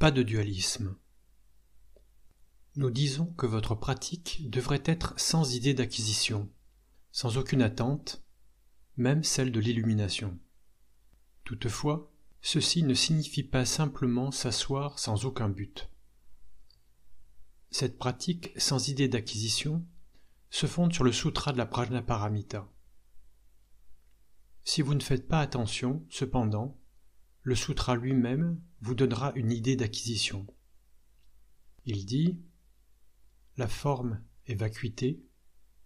Pas de dualisme. Nous disons que votre pratique devrait être sans idée d'acquisition, sans aucune attente, même celle de l'illumination. Toutefois, ceci ne signifie pas simplement s'asseoir sans aucun but. Cette pratique sans idée d'acquisition se fonde sur le sutra de la Prajnaparamita. Si vous ne faites pas attention, cependant, le sutra lui-même vous donnera une idée d'acquisition. Il dit « La forme est vacuité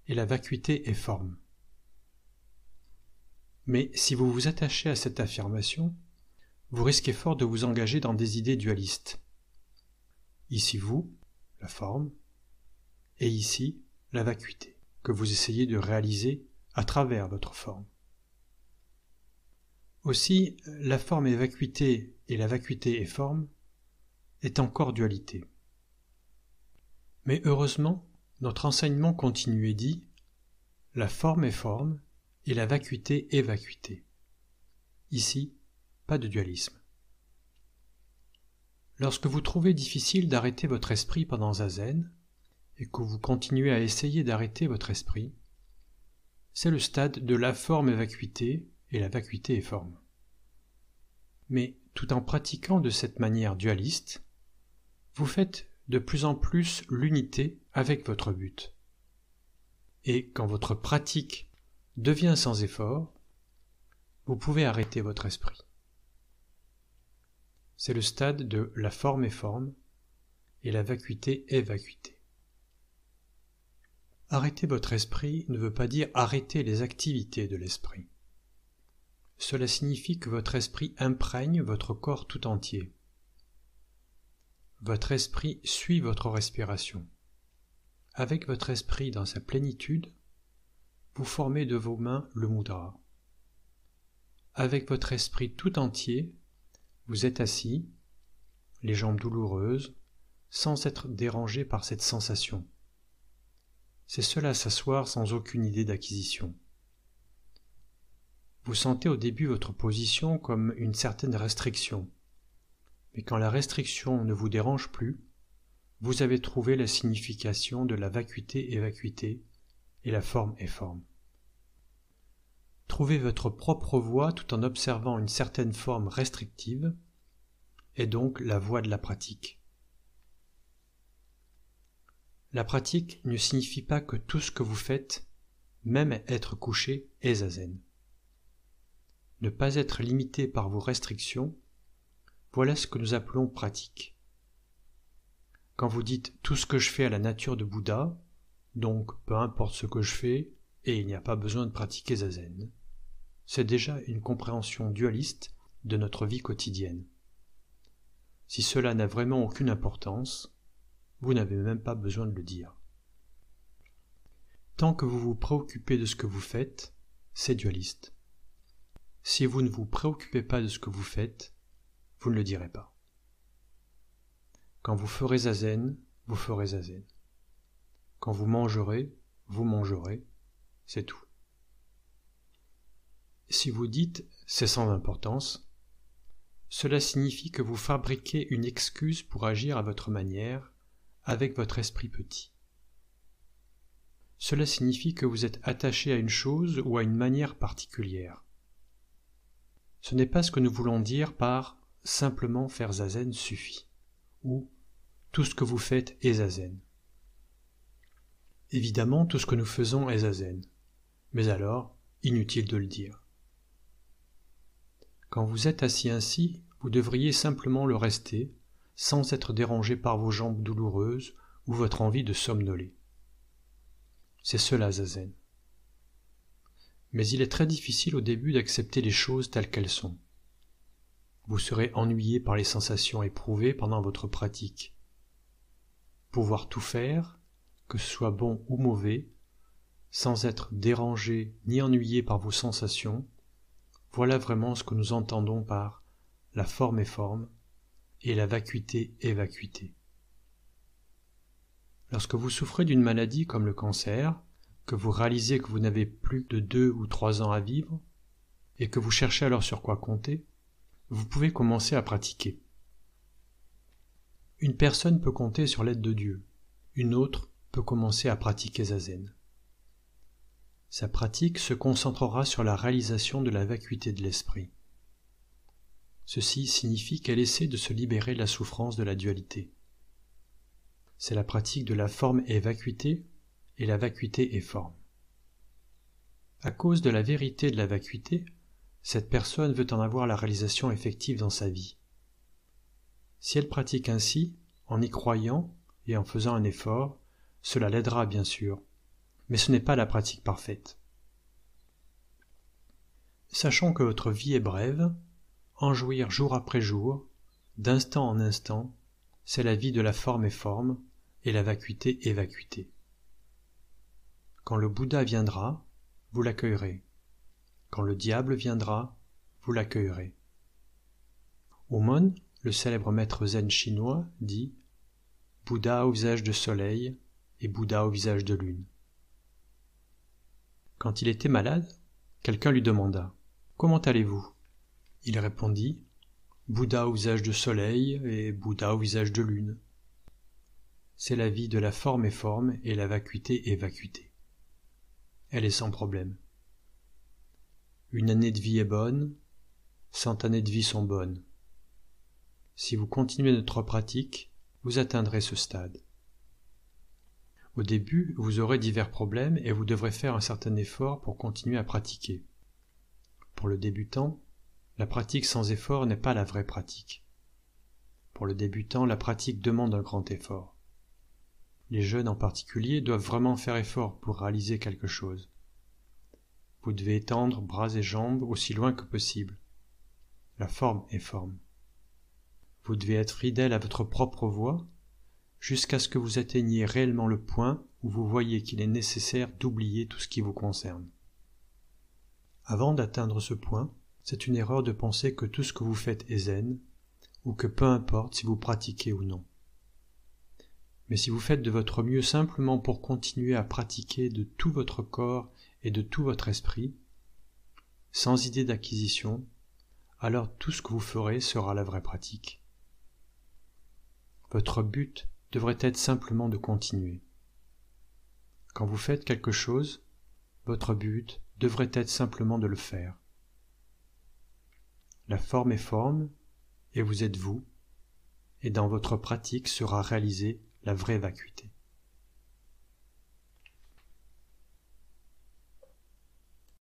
et la vacuité est forme ». Mais si vous vous attachez à cette affirmation, vous risquez fort de vous engager dans des idées dualistes. Ici vous, la forme, et ici la vacuité, que vous essayez de réaliser à travers votre forme. Aussi, la forme est vacuité et la vacuité est forme est encore dualité. Mais heureusement, notre enseignement continue et dit « La forme est forme et la vacuité est vacuité ». Ici, pas de dualisme. Lorsque vous trouvez difficile d'arrêter votre esprit pendant Zazen et que vous continuez à essayer d'arrêter votre esprit, c'est le stade de la forme est vacuité et la vacuité est forme. Mais tout en pratiquant de cette manière dualiste, vous faites de plus en plus l'unité avec votre but. Et quand votre pratique devient sans effort, vous pouvez arrêter votre esprit. C'est le stade de la forme est forme et la vacuité est vacuité. Arrêter votre esprit ne veut pas dire arrêter les activités de l'esprit. Cela signifie que votre esprit imprègne votre corps tout entier. Votre esprit suit votre respiration. Avec votre esprit dans sa plénitude, vous formez de vos mains le mudra. Avec votre esprit tout entier, vous êtes assis, les jambes douloureuses, sans être dérangé par cette sensation. C'est cela s'asseoir sans aucune idée d'acquisition. Vous sentez au début votre position comme une certaine restriction, mais quand la restriction ne vous dérange plus, vous avez trouvé la signification de la vacuité et vacuité, et la forme est forme. Trouvez votre propre voie tout en observant une certaine forme restrictive, est donc la voie de la pratique. La pratique ne signifie pas que tout ce que vous faites, même être couché, est zazen. Ne pas être limité par vos restrictions, voilà ce que nous appelons pratique. Quand vous dites « tout ce que je fais à la nature de Bouddha », donc peu importe ce que je fais, et il n'y a pas besoin de pratiquer zazen, c'est déjà une compréhension dualiste de notre vie quotidienne. Si cela n'a vraiment aucune importance, vous n'avez même pas besoin de le dire. Tant que vous vous préoccupez de ce que vous faites, c'est dualiste. Si vous ne vous préoccupez pas de ce que vous faites, vous ne le direz pas. Quand vous ferez zazen, vous ferez zazen. Quand vous mangerez, c'est tout. Si vous dites « c'est sans importance », cela signifie que vous fabriquez une excuse pour agir à votre manière, avec votre esprit petit. Cela signifie que vous êtes attaché à une chose ou à une manière particulière. Ce n'est pas ce que nous voulons dire par « simplement faire zazen suffit » ou « tout ce que vous faites est zazen ». Évidemment, tout ce que nous faisons est zazen, mais alors, inutile de le dire. Quand vous êtes assis ainsi, vous devriez simplement le rester, sans être dérangé par vos jambes douloureuses ou votre envie de somnoler. C'est cela zazen. Mais il est très difficile au début d'accepter les choses telles qu'elles sont. Vous serez ennuyé par les sensations éprouvées pendant votre pratique. Pouvoir tout faire, que ce soit bon ou mauvais, sans être dérangé ni ennuyé par vos sensations, voilà vraiment ce que nous entendons par la forme est forme et la vacuité est vacuité. Lorsque vous souffrez d'une maladie comme le cancer, que vous réalisez que vous n'avez plus de 2 ou 3 ans à vivre, et que vous cherchez alors sur quoi compter, vous pouvez commencer à pratiquer. Une personne peut compter sur l'aide de Dieu, une autre peut commencer à pratiquer Zazen. Sa pratique se concentrera sur la réalisation de la vacuité de l'esprit. Ceci signifie qu'elle essaie de se libérer de la souffrance de la dualité. C'est la pratique de la forme est vacuité et la vacuité est forme. À cause de la vérité de la vacuité, cette personne veut en avoir la réalisation effective dans sa vie. Si elle pratique ainsi, en y croyant et en faisant un effort, cela l'aidera bien sûr, mais ce n'est pas la pratique parfaite. Sachant que votre vie est brève, en jouir jour après jour, d'instant en instant, c'est la vie de la forme est forme, et la vacuité est vacuité. Quand le Bouddha viendra, vous l'accueillerez. Quand le diable viendra, vous l'accueillerez. Omon, le célèbre maître zen chinois, dit « Bouddha au visage de soleil et Bouddha au visage de lune ». Quand il était malade, quelqu'un lui demanda « Comment allez-vous » Il répondit « Bouddha au visage de soleil et Bouddha au visage de lune ». C'est la vie de la forme est forme et la vacuité est vacuité. Elle est sans problème. Une année de vie est bonne, 100 années de vie sont bonnes. Si vous continuez notre pratique, vous atteindrez ce stade. Au début, vous aurez divers problèmes et vous devrez faire un certain effort pour continuer à pratiquer. Pour le débutant, la pratique sans effort n'est pas la vraie pratique. Pour le débutant, la pratique demande un grand effort. Les jeunes en particulier doivent vraiment faire effort pour réaliser quelque chose. Vous devez étendre bras et jambes aussi loin que possible. La forme est forme. Vous devez être fidèle à votre propre voie jusqu'à ce que vous atteigniez réellement le point où vous voyez qu'il est nécessaire d'oublier tout ce qui vous concerne. Avant d'atteindre ce point, c'est une erreur de penser que tout ce que vous faites est zen, ou que peu importe si vous pratiquez ou non. Mais si vous faites de votre mieux simplement pour continuer à pratiquer de tout votre corps et de tout votre esprit, sans idée d'acquisition, alors tout ce que vous ferez sera la vraie pratique. Votre but devrait être simplement de continuer. Quand vous faites quelque chose, votre but devrait être simplement de le faire. La forme est forme, et vous êtes vous, et dans votre pratique sera réalisée la vraie vacuité.